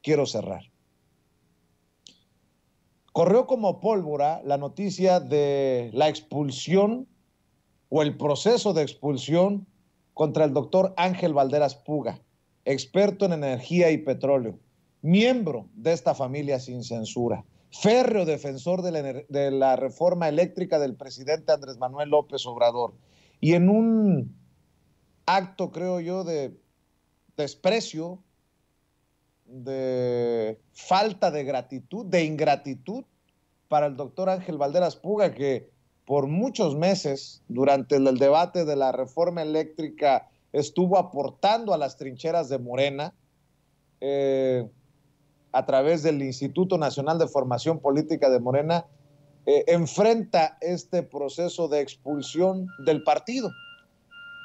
quiero cerrar. Corrió como pólvora la noticia de la expulsión o el proceso de expulsión contra el doctor Ángel Valderas Puga, experto en energía y petróleo, miembro de esta familia sin censura, férreo defensor de la reforma eléctrica del presidente Andrés Manuel López Obrador, y en un acto, creo yo, de desprecio, de falta de gratitud, de ingratitud para el doctor Ángel Valderas Puga, que por muchos meses, durante el debate de la reforma eléctrica, estuvo aportando a las trincheras de Morena, a través del Instituto Nacional de Formación Política de Morena, enfrenta este proceso de expulsión del partido.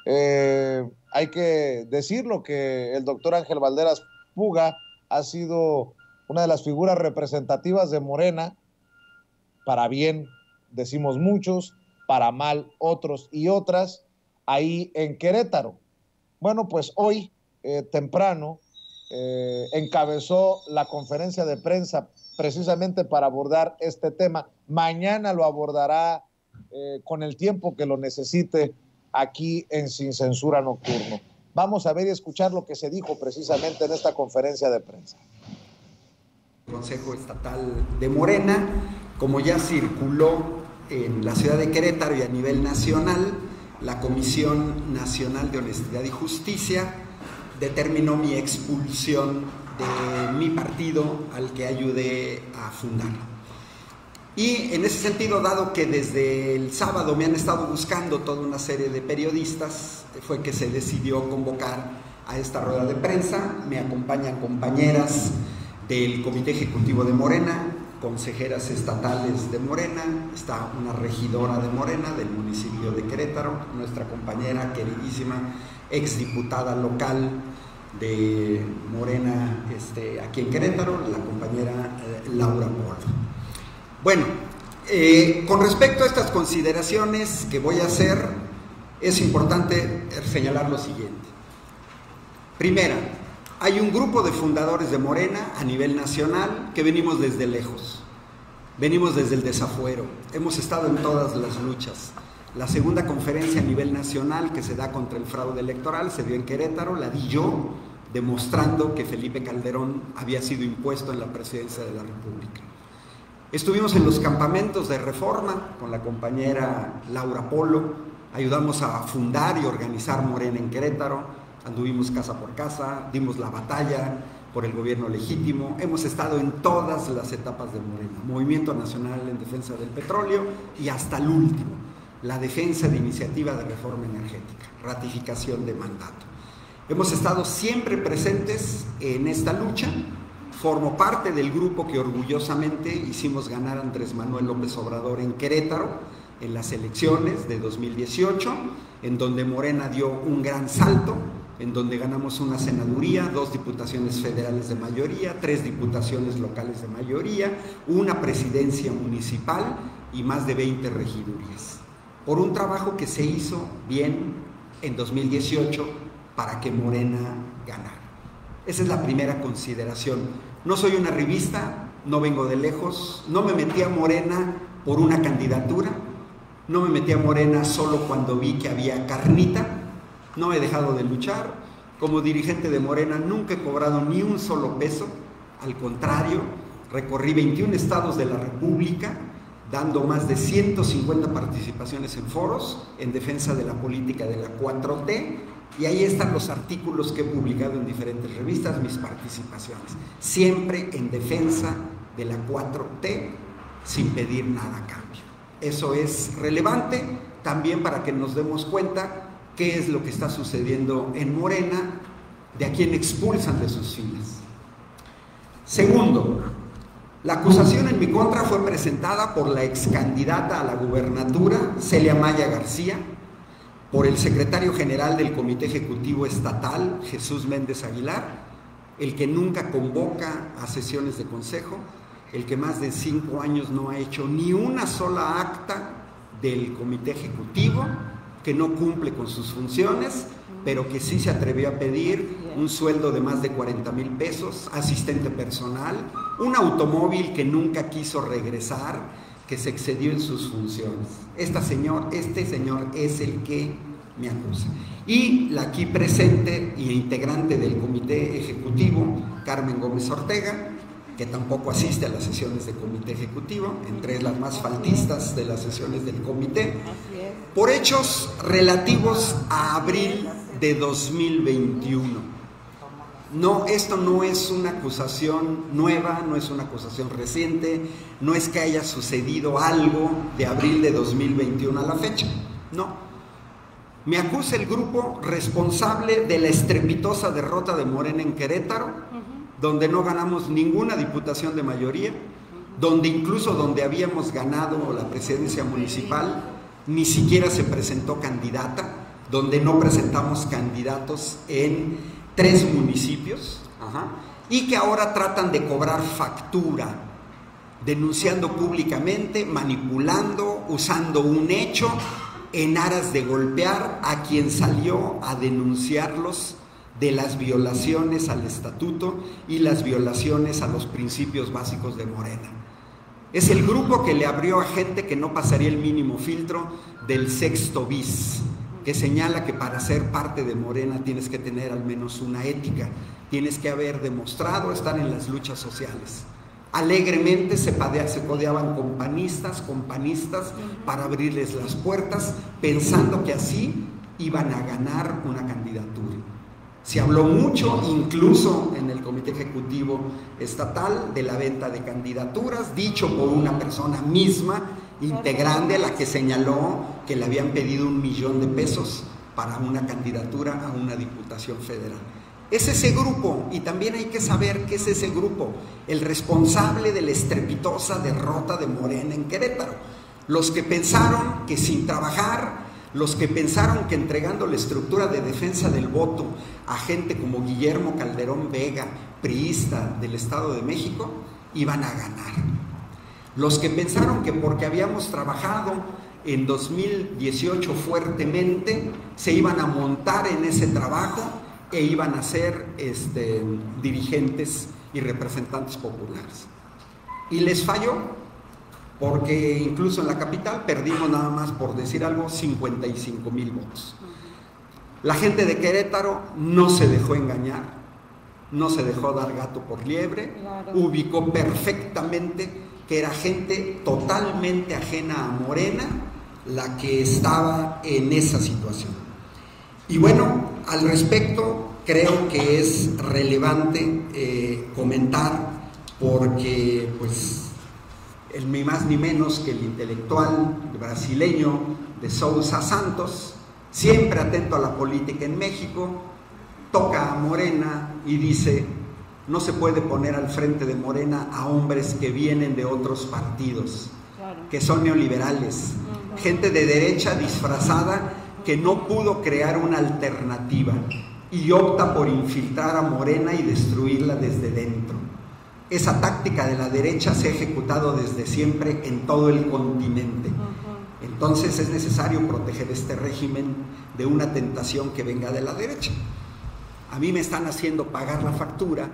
Hay que decirlo que el doctor Ángel Valderas Puga ha sido una de las figuras representativas de Morena, para bien decimos muchos, para mal otros y otras, ahí en Querétaro. Bueno, pues hoy temprano encabezó la conferencia de prensa precisamente para abordar este tema. Mañana lo abordará con el tiempo que lo necesite aquí en Sin Censura Nocturno. Vamos a ver y escuchar lo que se dijo precisamente en esta conferencia de prensa. Consejo Estatal de Morena, como ya circuló en la ciudad de Querétaro y a nivel nacional, la Comisión Nacional de Honestidad y Justicia determinó mi expulsión de mi partido al que ayudé a fundar. Y en ese sentido, dado que desde el sábado me han estado buscando toda una serie de periodistas, fue que se decidió convocar a esta rueda de prensa. Me acompañan compañeras del Comité Ejecutivo de Morena, consejeras estatales de Morena, está una regidora de Morena del municipio de Querétaro, nuestra compañera queridísima, exdiputada local de Morena aquí en Querétaro, la compañera Laura Polo. Bueno, con respecto a estas consideraciones que voy a hacer, es importante señalar lo siguiente. Primera, hay un grupo de fundadores de Morena a nivel nacional que venimos desde lejos, venimos desde el desafuero, hemos estado en todas las luchas. La segunda conferencia a nivel nacional que se da contra el fraude electoral se dio en Querétaro, la di yo, demostrando que Felipe Calderón había sido impuesto en la presidencia de la República. Estuvimos en los campamentos de Reforma con la compañera Laura Polo, ayudamos a fundar y organizar Morena en Querétaro, anduvimos casa por casa, dimos la batalla por el gobierno legítimo, hemos estado en todas las etapas de Morena, Movimiento Nacional en Defensa del Petróleo y hasta el último, la defensa de iniciativa de reforma energética, ratificación de mandato. Hemos estado siempre presentes en esta lucha, formo parte del grupo que orgullosamente hicimos ganar a Andrés Manuel López Obrador en Querétaro, en las elecciones de 2018, en donde Morena dio un gran salto, en donde ganamos una senaduría, 2 diputaciones federales de mayoría, 3 diputaciones locales de mayoría, una presidencia municipal y más de 20 regidurías. Por un trabajo que se hizo bien en 2018 para que Morena ganara. Esa es la primera consideración. No soy una revista, no vengo de lejos, no me metí a Morena por una candidatura, no me metí a Morena solo cuando vi que había carnita, no he dejado de luchar. Como dirigente de Morena nunca he cobrado ni un solo peso, al contrario, recorrí 21 estados de la República, dando más de 150 participaciones en foros en defensa de la política de la 4T, y ahí están los artículos que he publicado en diferentes revistas, mis participaciones, siempre en defensa de la 4T, sin pedir nada a cambio. Eso es relevante también para que nos demos cuenta qué es lo que está sucediendo en Morena, de a quién expulsan de sus filas. Segundo, la acusación en mi contra fue presentada por la ex candidata a la gubernatura, Celia Maya García, por el secretario general del Comité Ejecutivo Estatal, Jesús Méndez Aguilar, el que nunca convoca a sesiones de consejo, el que más de 5 años no ha hecho ni una sola acta del Comité Ejecutivo, que no cumple con sus funciones, pero que sí se atrevió a pedir un sueldo de más de 40,000 pesos, asistente personal, un automóvil que nunca quiso regresar, que se excedió en sus funciones. Este señor es el que me acusa. Y la aquí presente y integrante del comité ejecutivo, Carmen Gómez Ortega, que tampoco asiste a las sesiones del comité ejecutivo, entre las más faltistas de las sesiones del comité, por hechos relativos a abril de 2021. No, esto no es una acusación nueva, no es una acusación reciente, no es que haya sucedido algo de abril de 2021 a la fecha, no. Me acusa el grupo responsable de la estrepitosa derrota de Morena en Querétaro, donde no ganamos ninguna diputación de mayoría, donde incluso donde habíamos ganado la presidencia municipal, ni siquiera se presentó candidata, donde no presentamos candidatos en 3 municipios, y que ahora tratan de cobrar factura, denunciando públicamente, manipulando, usando un hecho en aras de golpear a quien salió a denunciarlos de las violaciones al estatuto y las violaciones a los principios básicos de Morena. Es el grupo que le abrió a gente que no pasaría el mínimo filtro del sexto bis, que señala que para ser parte de Morena tienes que tener al menos una ética, tienes que haber demostrado estar en las luchas sociales. Alegremente se codeaban con panistas para abrirles las puertas, pensando que así iban a ganar una candidatura. Se habló mucho, incluso en el Comité Ejecutivo Estatal, de la venta de candidaturas, dicho por una persona misma, integrante, a la que señaló que le habían pedido 1,000,000 de pesos para una candidatura a una diputación federal. Es ese grupo, y también hay que saber qué es ese grupo, el responsable de la estrepitosa derrota de Morena en Querétaro. Los que pensaron que sin trabajar, los que pensaron que entregando la estructura de defensa del voto a gente como Guillermo Calderón Vega, priista del Estado de México, iban a ganar. Los que pensaron que porque habíamos trabajado en 2018 fuertemente, se iban a montar en ese trabajo e iban a ser dirigentes y representantes populares. Y les falló, porque incluso en la capital perdimos, nada más por decir algo, 55,000 votos. La gente de Querétaro no se dejó engañar, no se dejó dar gato por liebre, ubicó perfectamente que era gente totalmente ajena a Morena la que estaba en esa situación. Y bueno, al respecto creo que es relevante comentar, porque pues ni más ni menos que el intelectual brasileño de Sousa Santos, siempre atento a la política en México, toca a Morena y dice: no se puede poner al frente de Morena a hombres que vienen de otros partidos, que son neoliberales, gente de derecha disfrazada que no pudo crear una alternativa y opta por infiltrar a Morena y destruirla desde dentro. Esa táctica de la derecha se ha ejecutado desde siempre en todo el continente. Entonces es necesario proteger este régimen de una tentación que venga de la derecha. A mí me están haciendo pagar la factura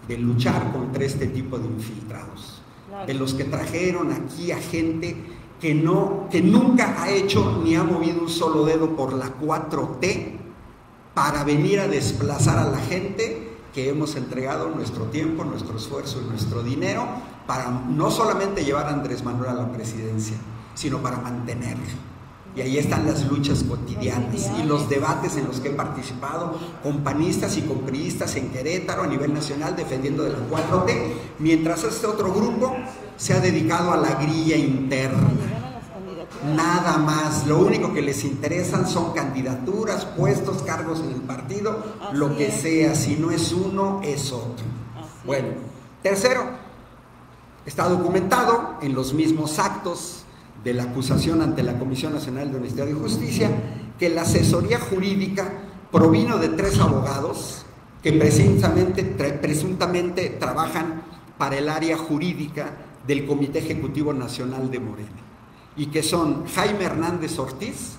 de luchar contra este tipo de infiltrados, de los que trajeron aquí a gente que nunca ha hecho ni ha movido un solo dedo por la 4T para venir a desplazar a la gente que hemos entregado nuestro tiempo, nuestro esfuerzo y nuestro dinero para no solamente llevar a Andrés Manuel a la presidencia, sino para mantenerlo. Y ahí están las luchas cotidianas y los debates en los que he participado con panistas y con priistas en Querétaro a nivel nacional defendiendo de la 4T, mientras este otro grupo se ha dedicado a la grilla interna. Nada más, lo único que les interesan son candidaturas, puestos, cargos en el partido, lo que sea, si no es uno, es otro. Bueno, tercero, está documentado en los mismos actos de la acusación ante la Comisión Nacional de Honestidad y Justicia que la asesoría jurídica provino de 3 abogados que presuntamente trabajan para el área jurídica del Comité Ejecutivo Nacional de Morena, y que son Jaime Hernández Ortiz,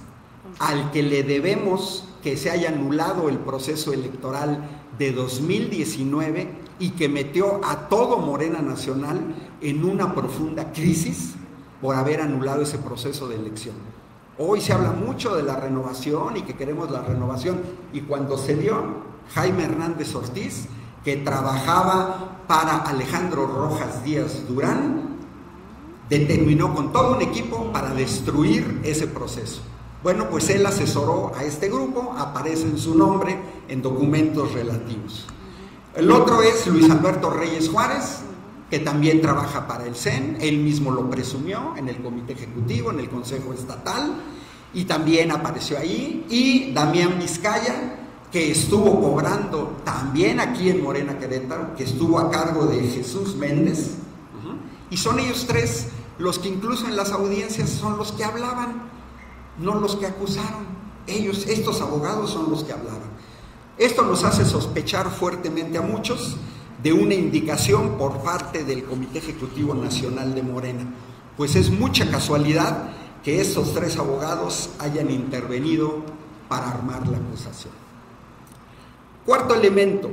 al que le debemos que se haya anulado el proceso electoral de 2019 y que metió a todo Morena Nacional en una profunda crisis por haber anulado ese proceso de elección. Hoy se habla mucho de la renovación y que queremos la renovación, y cuando se dio, Jaime Hernández Ortiz, que trabajaba para Alejandro Rojas Díaz Durán, determinó con todo un equipo para destruir ese proceso. Bueno, pues él asesoró a este grupo, aparece en su nombre en documentos relativos. El otro es Luis Alberto Reyes Juárez, que también trabaja para el CEN, él mismo lo presumió en el Comité Ejecutivo, en el Consejo Estatal, y también apareció ahí, y Damián Vizcaya, que estuvo cobrando también aquí en Morena Querétaro, que estuvo a cargo de Jesús Méndez, y son ellos tres los que incluso en las audiencias son los que hablaban, no los que acusaron. Ellos, estos abogados, son los que hablaban. Esto nos hace sospechar fuertemente a muchos de una indicación por parte del Comité Ejecutivo Nacional de Morena, pues es mucha casualidad que estos tres abogados hayan intervenido para armar la acusación. Cuarto elemento,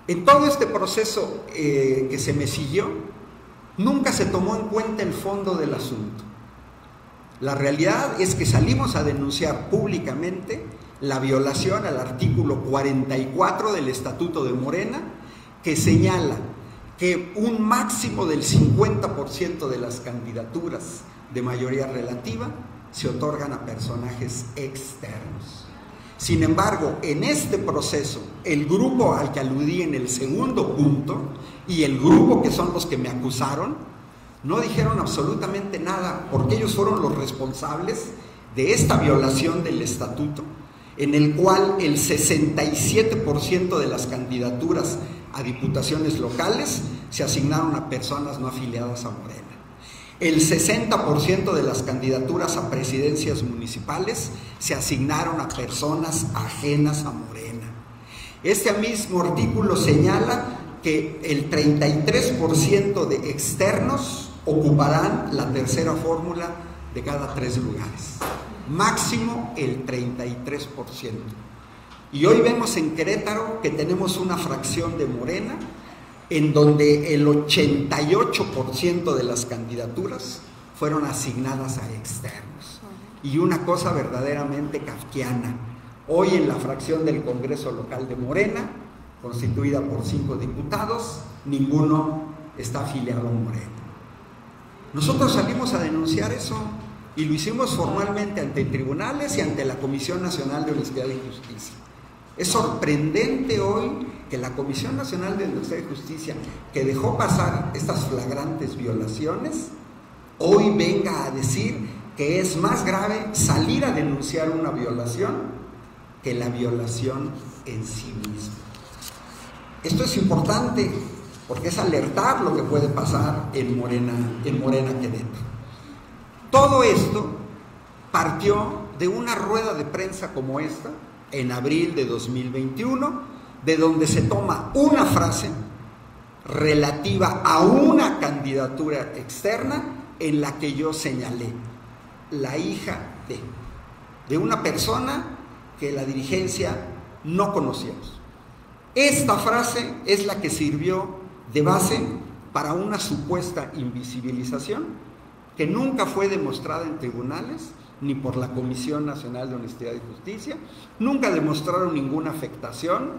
en todo este proceso que se me siguió, nunca se tomó en cuenta el fondo del asunto. La realidad es que salimos a denunciar públicamente la violación al artículo 44 del Estatuto de Morena, que señala que un máximo del 50% de las candidaturas de mayoría relativa se otorgan a personajes externos. Sin embargo, en este proceso, el grupo al que aludí en el segundo punto y el grupo que son los que me acusaron, no dijeron absolutamente nada, porque ellos fueron los responsables de esta violación del estatuto, en el cual el 67% de las candidaturas a diputaciones locales se asignaron a personas no afiliadas a Morena. El 60% de las candidaturas a presidencias municipales se asignaron a personas ajenas a Morena. Este mismo artículo señala que el 33% de externos ocuparán la tercera fórmula de cada 3 lugares, máximo el 33%. Y hoy vemos en Querétaro que tenemos una fracción de Morena en donde el 88% de las candidaturas fueron asignadas a externos. Y una cosa verdaderamente kafkiana, hoy en la fracción del Congreso Local de Morena, constituida por 5 diputados, ninguno está afiliado a Morena. Nosotros salimos a denunciar eso y lo hicimos formalmente ante tribunales y ante la Comisión Nacional de Honestidad y Justicia. Es sorprendente hoy que la Comisión Nacional de Honestidad y Justicia, que dejó pasar estas flagrantes violaciones, hoy venga a decir que es más grave salir a denunciar una violación que la violación en sí misma. Esto es importante porque es alertar lo que puede pasar en Morena Querétaro. Todo esto partió de una rueda de prensa como esta, en abril de 2021, de donde se toma una frase relativa a una candidatura externa en la que yo señalé, la hija de una persona que la dirigencia no conocíamos. Esta frase es la que sirvió de base para una supuesta invisibilización que nunca fue demostrada en tribunales ni por la Comisión Nacional de Honestidad y Justicia, nunca demostraron ninguna afectación,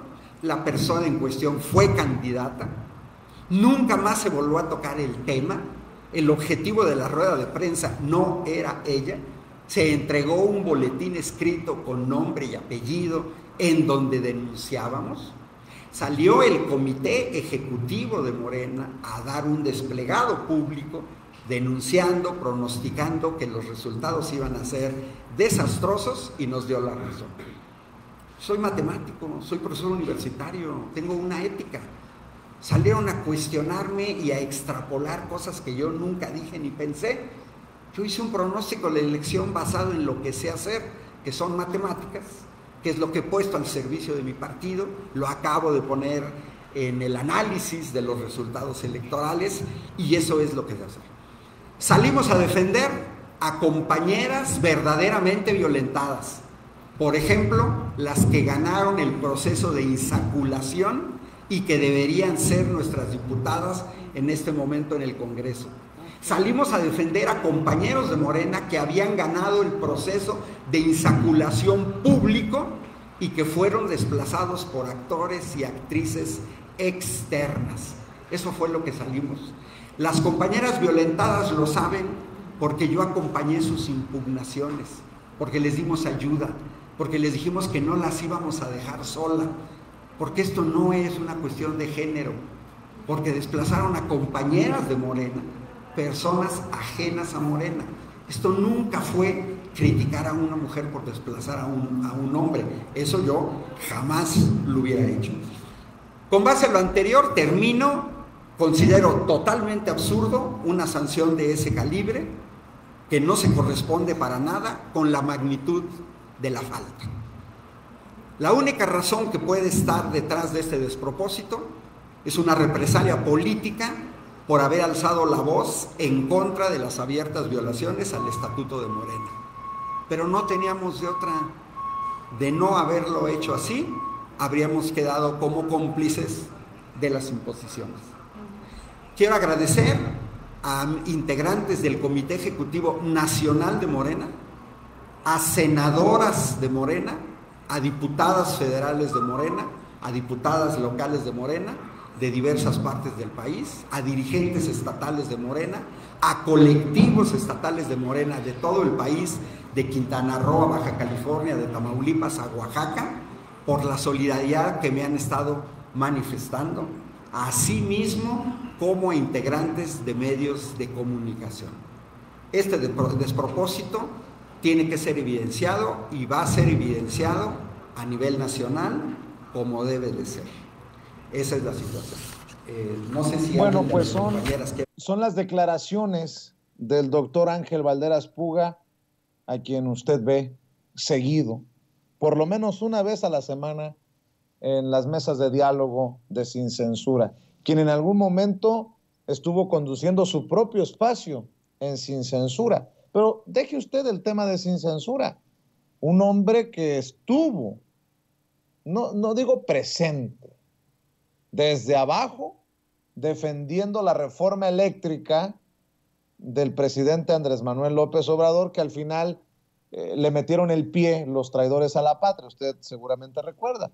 la persona en cuestión fue candidata, nunca más se volvió a tocar el tema, el objetivo de la rueda de prensa no era ella, se entregó un boletín escrito con nombre y apellido en donde denunciábamos, salió el Comité Ejecutivo de Morena a dar un desplegado público denunciando, pronosticando que los resultados iban a ser desastrosos y nos dio la razón. Soy matemático, soy profesor universitario, tengo una ética. Salieron a cuestionarme y a extrapolar cosas que yo nunca dije ni pensé. Yo hice un pronóstico de la elección basado en lo que sé hacer, que son matemáticas, que es lo que he puesto al servicio de mi partido, lo acabo de poner en el análisis de los resultados electorales y eso es lo que sé hacer. Salimos a defender a compañeras verdaderamente violentadas, Por ejemplo, las que ganaron el proceso de insaculación y que deberían ser nuestras diputadas en este momento en el Congreso. Salimos a defender a compañeros de Morena que habían ganado el proceso de insaculación público y que fueron desplazados por actores y actrices externas. Eso fue lo que salimos. Las compañeras violentadas lo saben porque yo acompañé sus impugnaciones, porque les dimos ayuda, porque les dijimos que no las íbamos a dejar sola, porque esto no es una cuestión de género, porque desplazaron a compañeras de Morena, personas ajenas a Morena. Esto nunca fue criticar a una mujer por desplazar a un hombre. Eso yo jamás lo hubiera hecho. Con base a lo anterior, termino. Considero totalmente absurdo una sanción de ese calibre que no se corresponde para nada con la magnitud de la falta. La única razón que puede estar detrás de este despropósito es una represalia política por haber alzado la voz en contra de las abiertas violaciones al Estatuto de Morena. Pero no teníamos de otra. De no haberlo hecho así, habríamos quedado como cómplices de las imposiciones. Quiero agradecer a integrantes del Comité Ejecutivo Nacional de Morena, a senadoras de Morena, a diputadas federales de Morena, a diputadas locales de Morena, de diversas partes del país, a dirigentes estatales de Morena, a colectivos estatales de Morena de todo el país, de Quintana Roo a Baja California, de Tamaulipas a Oaxaca, por la solidaridad que me han estado manifestando, asimismo como integrantes de medios de comunicación. Este despropósito tiene que ser evidenciado y va a ser evidenciado a nivel nacional como debe de ser. Esa es la situación. No sé si... Bueno, pues son las declaraciones del doctor Ángel Balderas Puga, a quien usted ve seguido, por lo menos una vez a la semana, en las mesas de diálogo de Sin Censura, quien en algún momento estuvo conduciendo su propio espacio en Sin Censura. Pero deje usted el tema de Sin Censura. Un hombre que estuvo, no digo presente, desde abajo, defendiendo la reforma eléctrica del presidente Andrés Manuel López Obrador, que al final le metieron el pie los traidores a la patria. Usted seguramente recuerda.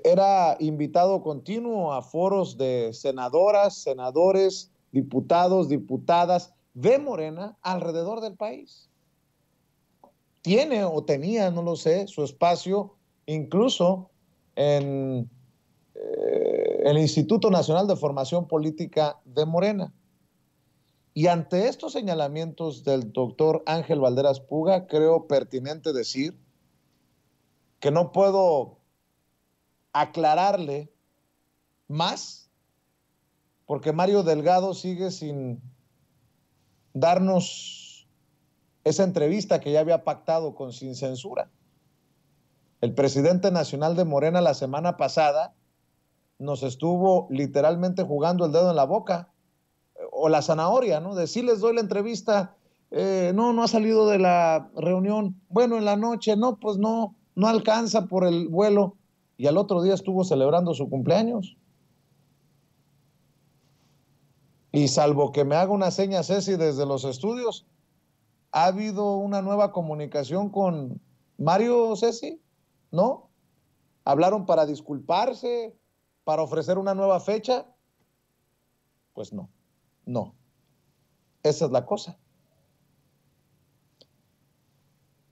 Era invitado continuo a foros de senadoras, senadores, diputados, diputadas de Morena alrededor del país. Tiene o tenía, no lo sé, su espacio incluso en el Instituto Nacional de Formación Política de Morena. Y ante estos señalamientos del doctor Ángel Balderas Puga, creo pertinente decir que no puedo aclararle más, porque Mario Delgado sigue sin darnos esa entrevista que ya había pactado con Sin Censura. El presidente nacional de Morena la semana pasada nos estuvo literalmente jugando el dedo en la boca, o la zanahoria, ¿no? De sí les doy la entrevista, no ha salido de la reunión, bueno, en la noche, no, pues no alcanza por el vuelo, y al otro día estuvo celebrando su cumpleaños. Y salvo que me haga una seña Ceci desde los estudios, ¿ha habido una nueva comunicación con Mario, Ceci? ¿No? ¿Hablaron para disculparse, para ofrecer una nueva fecha? Pues no. Esa es la cosa.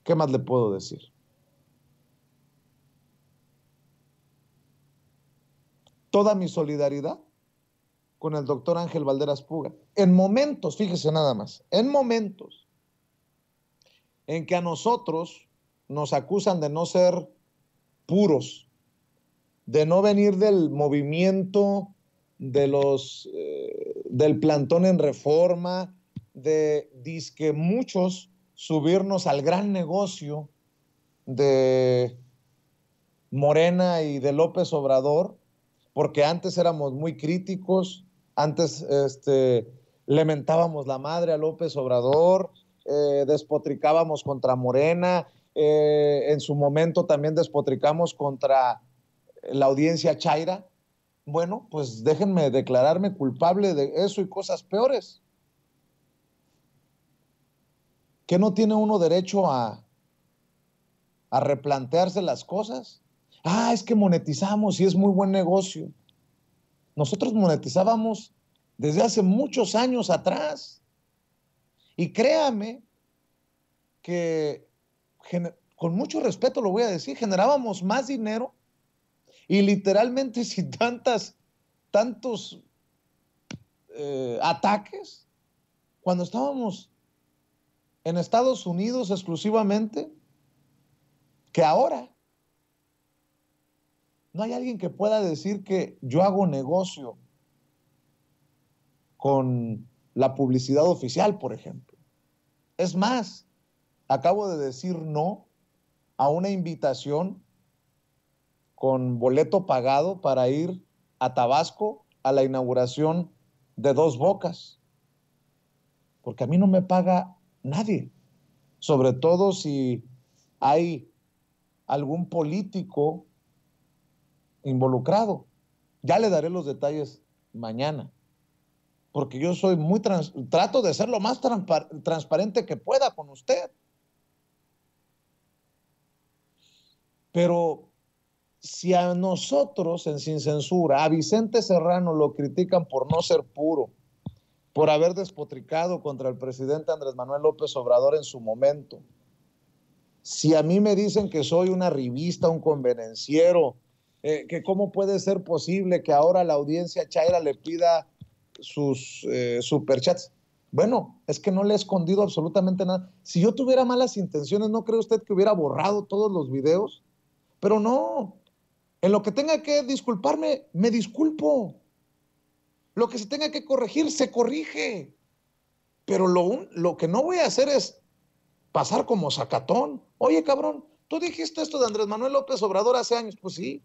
¿Qué más le puedo decir? Toda mi solidaridad con el doctor Ángel Balderas Puga. En momentos, fíjese nada más, en momentos en que a nosotros nos acusan de no ser puros, de no venir del movimiento de los del plantón en Reforma, de dizque muchos subirnos al gran negocio de Morena y de López Obrador, porque antes éramos muy críticos, antes le mentábamos la madre a López Obrador, despotricábamos contra Morena, En su momento también despotricamos contra la audiencia Chaira. Bueno, pues déjenme declararme culpable de eso y cosas peores. ¿Que no tiene uno derecho a replantearse las cosas? Ah, es que monetizamos y es muy buen negocio. Nosotros monetizábamos desde hace muchos años atrás. Y créame que, con mucho respeto lo voy a decir, generábamos más dinero y literalmente sin tantos ataques cuando estábamos en Estados Unidos exclusivamente que ahora. No hay alguien que pueda decir que yo hago negocio con la publicidad oficial, por ejemplo. Es más, acabo de decir no a una invitación con boleto pagado para ir a Tabasco a la inauguración de Dos Bocas, porque a mí no me paga nadie, sobre todo si hay algún político involucrado. Ya le daré los detalles mañana, porque yo soy trato de ser lo más transparente que pueda con usted. Pero si a nosotros en Sin Censura, a Vicente Serrano lo critican por no ser puro, por haber despotricado contra el presidente Andrés Manuel López Obrador en su momento, si a mí me dicen que soy una revista, un convenenciero, que cómo puede ser posible que ahora la audiencia Chaira le pida sus superchats. Bueno, es que no le he escondido absolutamente nada. Si yo tuviera malas intenciones, ¿no cree usted que hubiera borrado todos los videos? Pero no, en lo que tenga que disculparme, me disculpo. Lo que se tenga que corregir, se corrige. Pero lo que no voy a hacer es pasar como sacatón. Oye, cabrón, tú dijiste esto de Andrés Manuel López Obrador hace años. Pues sí,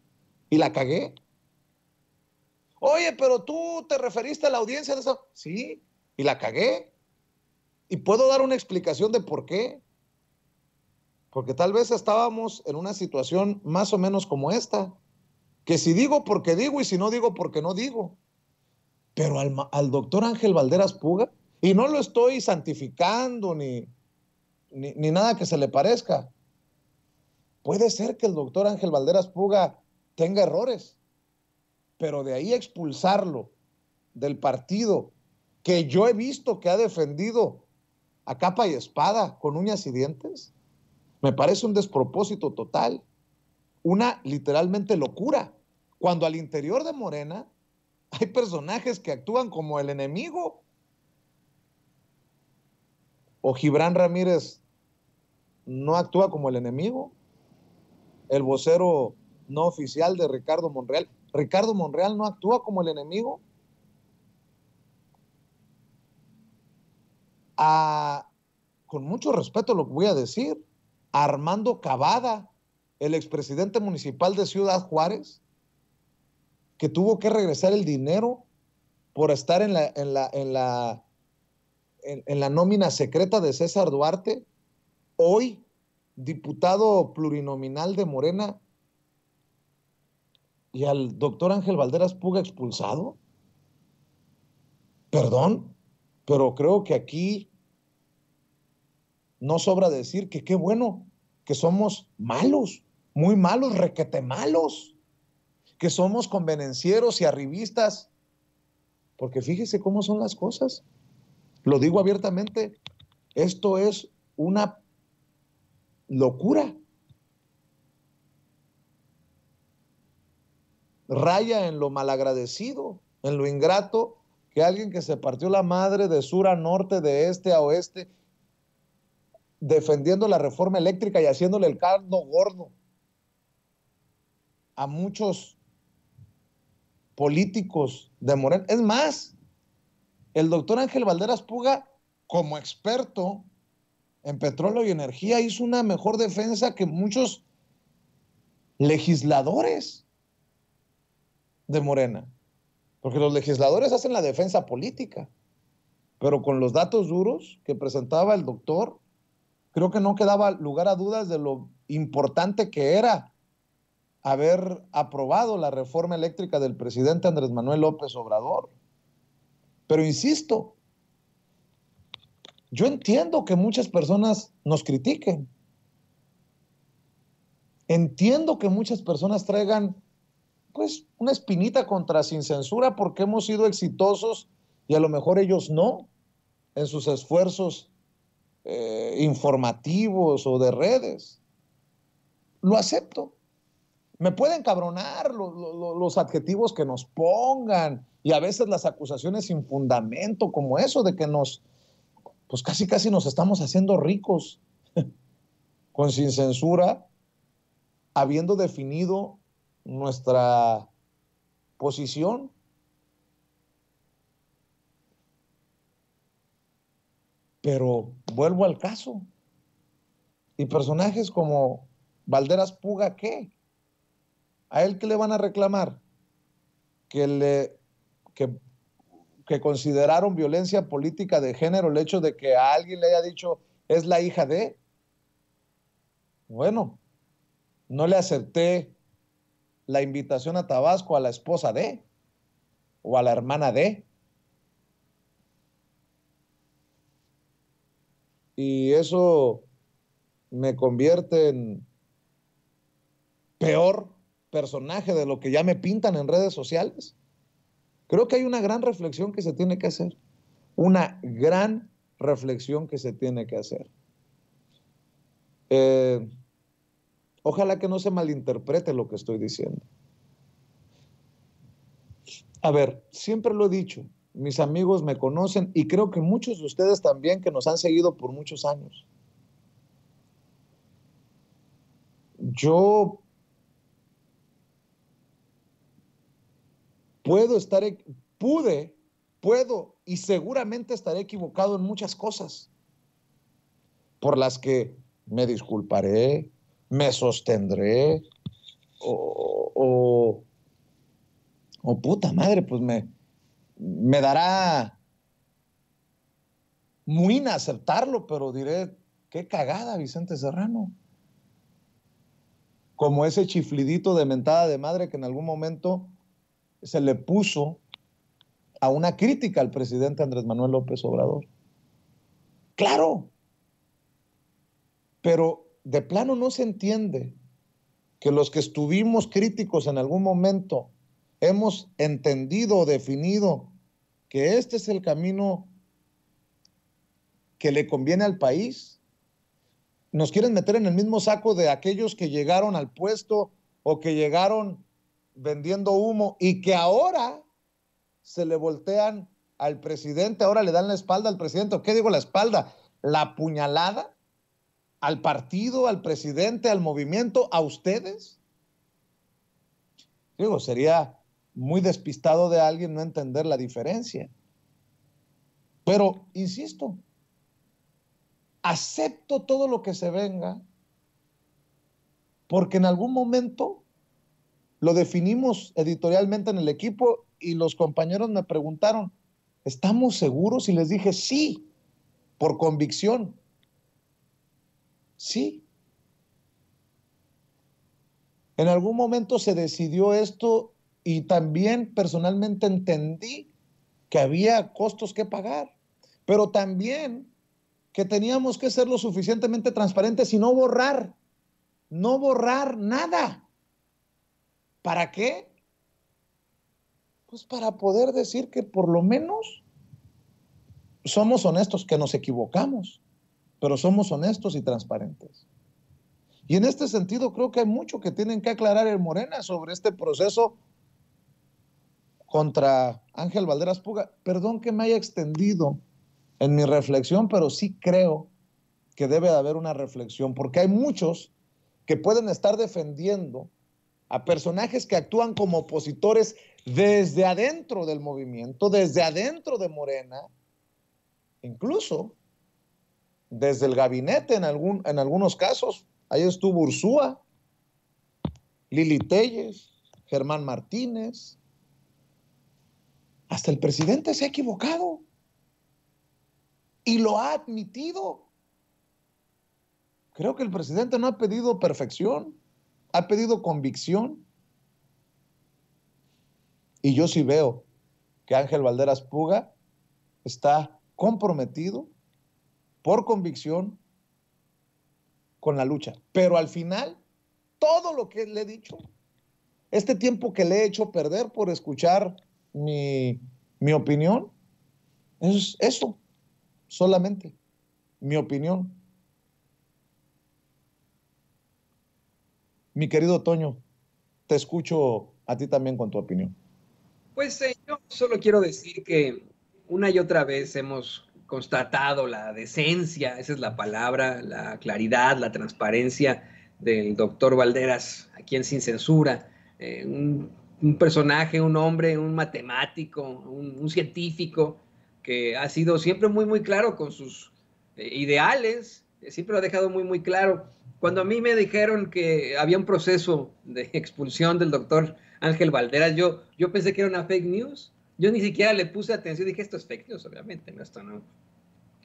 y la cagué. Oye, pero tú te referiste a la audiencia de eso. Sí, y la cagué. Y puedo dar una explicación de por qué. Porque tal vez estábamos en una situación más o menos como esta. Que si digo porque digo y si no digo porque no digo. Pero al doctor Ángel Valderas Puga, y no lo estoy santificando ni nada que se le parezca. Puede ser que el doctor Ángel Valderas Puga tenga errores, pero de ahí expulsarlo del partido que yo he visto que ha defendido a capa y espada con uñas y dientes, me parece un despropósito total, una literalmente locura, cuando al interior de Morena hay personajes que actúan como el enemigo. O Gibran Ramírez no actúa como el enemigo, el vocero no oficial de Ricardo Monreal. Ricardo Monreal no actúa como el enemigo. Con mucho respeto lo voy a decir, a Armando Cavada, el expresidente municipal de Ciudad Juárez, que tuvo que regresar el dinero por estar en la nómina secreta de César Duarte, hoy diputado plurinominal de Morena, y al doctor Ángel Valderas Puga expulsado. Perdón, pero creo que aquí no sobra decir que qué bueno que somos malos, muy malos, requete malos, que somos convenencieros y arribistas, porque fíjese cómo son las cosas. Lo digo abiertamente, esto es una locura. Raya en lo malagradecido, en lo ingrato, que alguien que se partió la madre de sur a norte, de este a oeste, defendiendo la reforma eléctrica y haciéndole el caldo gordo a muchos políticos de Morena. Es más, el doctor Ángel Valderas Puga, como experto en petróleo y energía, hizo una mejor defensa que muchos legisladores de Morena, porque los legisladores hacen la defensa política, pero con los datos duros que presentaba el doctor, creo que no quedaba lugar a dudas de lo importante que era haber aprobado la reforma eléctrica del presidente Andrés Manuel López Obrador. Pero insisto, yo entiendo que muchas personas nos critiquen. Entiendo que muchas personas traigan pues una espinita contra Sin Censura porque hemos sido exitosos y a lo mejor ellos no en sus esfuerzos informativos o de redes. Lo acepto. Me pueden cabronar los adjetivos que nos pongan y a veces las acusaciones sin fundamento, como eso de que pues casi nos estamos haciendo ricos con Sin Censura, habiendo definido nuestra posición. Pero vuelvo al caso. Y personajes como Valderas Puga, ¿qué? ¿A él qué le van a reclamar? Que consideraron violencia política de género el hecho de que a alguien le haya dicho es la hija de. Bueno, no le acepté la invitación a Tabasco a la esposa de o a la hermana de. Y eso me convierte en peor personaje de lo que ya me pintan en redes sociales. Creo que hay una gran reflexión que se tiene que hacer. Una gran reflexión que se tiene que hacer. Ojalá que no se malinterprete lo que estoy diciendo. A ver, siempre lo he dicho, mis amigos me conocen y creo que muchos de ustedes también que nos han seguido por muchos años. Yo puedo y seguramente estaré equivocado en muchas cosas por las que me disculparé, me sostendré o puta madre, pues me dará muy inaceptarlo, pero diré, qué cagada, Vicente Serrano. Como ese chiflidito de mentada de madre que en algún momento se le puso a una crítica al presidente Andrés Manuel López Obrador. Claro, pero de plano no se entiende que los que estuvimos críticos en algún momento hemos entendido o definido que este es el camino que le conviene al país. Nos quieren meter en el mismo saco de aquellos que llegaron al puesto o que llegaron vendiendo humo y que ahora se le voltean al presidente, ahora le dan la espalda al presidente. ¿Qué digo la espalda? La puñalada al partido, al presidente, al movimiento, a ustedes. Digo, sería muy despistado de alguien no entender la diferencia. Pero, insisto, acepto todo lo que se venga porque en algún momento lo definimos editorialmente en el equipo y los compañeros me preguntaron, ¿estamos seguros? Y les dije, sí, por convicción. Sí. En algún momento se decidió esto y también personalmente entendí que había costos que pagar, pero también que teníamos que ser lo suficientemente transparentes y no borrar nada. ¿Para qué? Pues para poder decir que por lo menos somos honestos, que nos equivocamos, pero somos honestos y transparentes. Y en este sentido creo que hay mucho que tienen que aclarar en Morena sobre este proceso contra Ángel Valderas Puga. Perdón que me haya extendido en mi reflexión, pero sí creo que debe de haber una reflexión, porque hay muchos que pueden estar defendiendo a personajes que actúan como opositores desde adentro del movimiento, desde adentro de Morena, incluso desde el gabinete en algunos casos. Ahí estuvo Ursúa, Lili Telles, Germán Martínez. Hasta el presidente se ha equivocado y lo ha admitido. Creo que el presidente no ha pedido perfección, ha pedido convicción. Y yo sí veo que Ángel Valderas Puga está comprometido por convicción con la lucha. Pero al final, todo lo que le he dicho, este tiempo que le he hecho perder por escuchar mi opinión, es eso, solamente mi opinión. Mi querido Toño, te escucho a ti también con tu opinión. Pues yo solo quiero decir que una y otra vez hemos constatado la decencia, esa es la palabra, la claridad, la transparencia del doctor Valderas, aquí en Sin Censura, un personaje, un hombre, un matemático, un científico que ha sido siempre muy, muy claro con sus ideales, siempre lo ha dejado muy, muy claro. Cuando a mí me dijeron que había un proceso de expulsión del doctor Ángel Valderas, yo pensé que era una fake news. Yo ni siquiera le puse atención. Dije, esto es fake news, obviamente. No, esto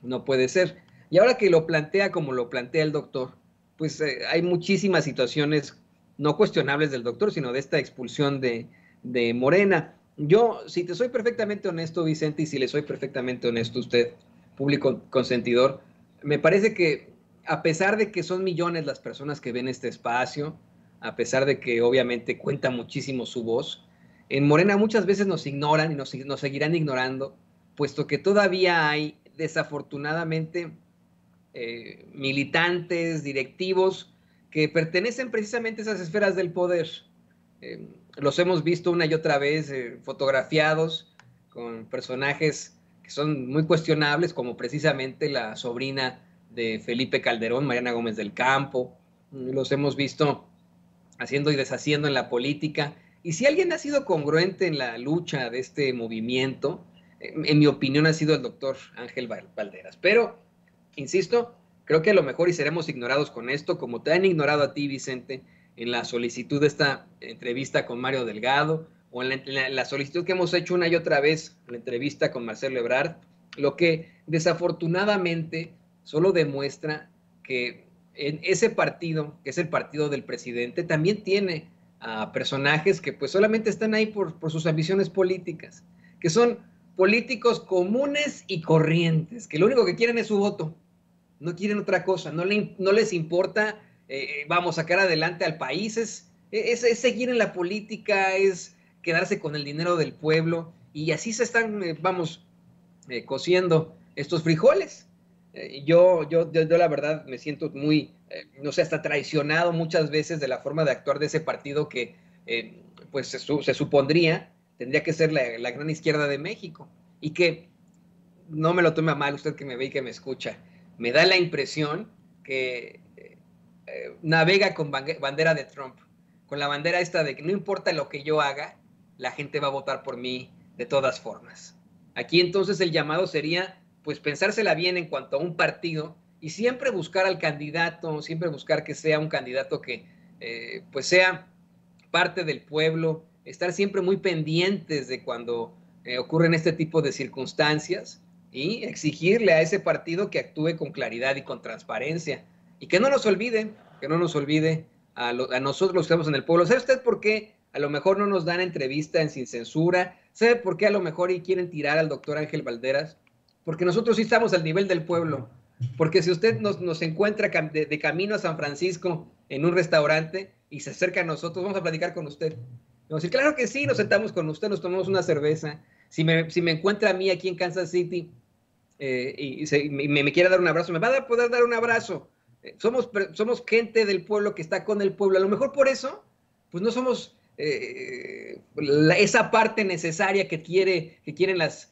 no puede ser. Y ahora que lo plantea como lo plantea el doctor, pues hay muchísimas situaciones no cuestionables del doctor, sino de esta expulsión de Morena. Yo, si te soy perfectamente honesto, Vicente, y si le soy perfectamente honesto a usted, público consentidor, me parece que a pesar de que son millones las personas que ven este espacio, a pesar de que obviamente cuenta muchísimo su voz, en Morena muchas veces nos ignoran y nos seguirán ignorando, puesto que todavía hay, desafortunadamente, militantes, directivos, que pertenecen precisamente a esas esferas del poder. Los hemos visto una y otra vez fotografiados con personajes que son muy cuestionables, como precisamente la sobrina de Felipe Calderón, Mariana Gómez del Campo. Los hemos visto haciendo y deshaciendo en la política. Y si alguien ha sido congruente en la lucha de este movimiento, en mi opinión ha sido el doctor Ángel Valderas. Pero, insisto, creo que a lo mejor y seremos ignorados con esto, como te han ignorado a ti, Vicente, en la solicitud de esta entrevista con Mario Delgado, o en la solicitud que hemos hecho una y otra vez, la entrevista con Marcelo Ebrard, lo que desafortunadamente solo demuestra que en ese partido, que es el partido del presidente, también tiene a personajes que pues solamente están ahí por sus ambiciones políticas, que son políticos comunes y corrientes, que lo único que quieren es su voto, no quieren otra cosa, no les importa, vamos, sacar adelante al país, es seguir en la política, es quedarse con el dinero del pueblo, y así se están, cociendo estos frijoles. Yo la verdad me siento muy, no sé, hasta traicionado muchas veces de la forma de actuar de ese partido que pues se supondría tendría que ser la gran izquierda de México, y que no me lo tome a mal usted que me ve y que me escucha, me da la impresión que navega con bandera de Trump, con la bandera esta de que no importa lo que yo haga, la gente va a votar por mí de todas formas. Aquí entonces el llamado sería pues pensársela bien en cuanto a un partido y siempre buscar al candidato, siempre buscar que sea un candidato que pues sea parte del pueblo, estar siempre muy pendientes de cuando ocurren este tipo de circunstancias y exigirle a ese partido que actúe con claridad y con transparencia y que no nos olvide a nosotros los que estamos en el pueblo. ¿Sabe usted por qué a lo mejor no nos dan entrevista en Sin Censura? ¿Sabe por qué a lo mejor y quieren tirar al doctor Ángel Valderas? Porque nosotros sí estamos al nivel del pueblo. Porque si usted nos encuentra de camino a San Francisco en un restaurante y se acerca a nosotros, vamos a platicar con usted. Vamos a decir, claro que sí, nos sentamos con usted, nos tomamos una cerveza. Si me encuentra a mí aquí en Kansas City y me quiere dar un abrazo, me va a poder dar un abrazo. Somos gente del pueblo que está con el pueblo. A lo mejor por eso, pues no somos esa parte necesaria que quieren las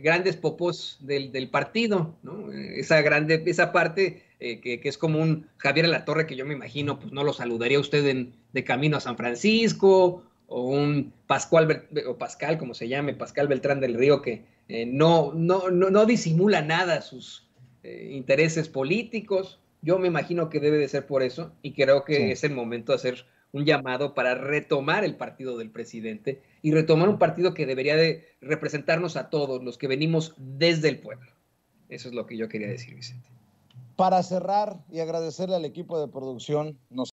grandes popós del partido, ¿no? Esa parte que es como un Javier Alatorre que yo me imagino, pues no lo saludaría usted de camino a San Francisco, o un Pascal, como se llame, Pascal Beltrán del Río, que no disimula nada sus intereses políticos. Yo me imagino que debe de ser por eso, y creo que sí es el momento de hacer un llamado para retomar el partido del presidente y retomar un partido que debería de representarnos a todos los que venimos desde el pueblo. Eso es lo que yo quería decir, Vicente. Para cerrar y agradecerle al equipo de producción, nos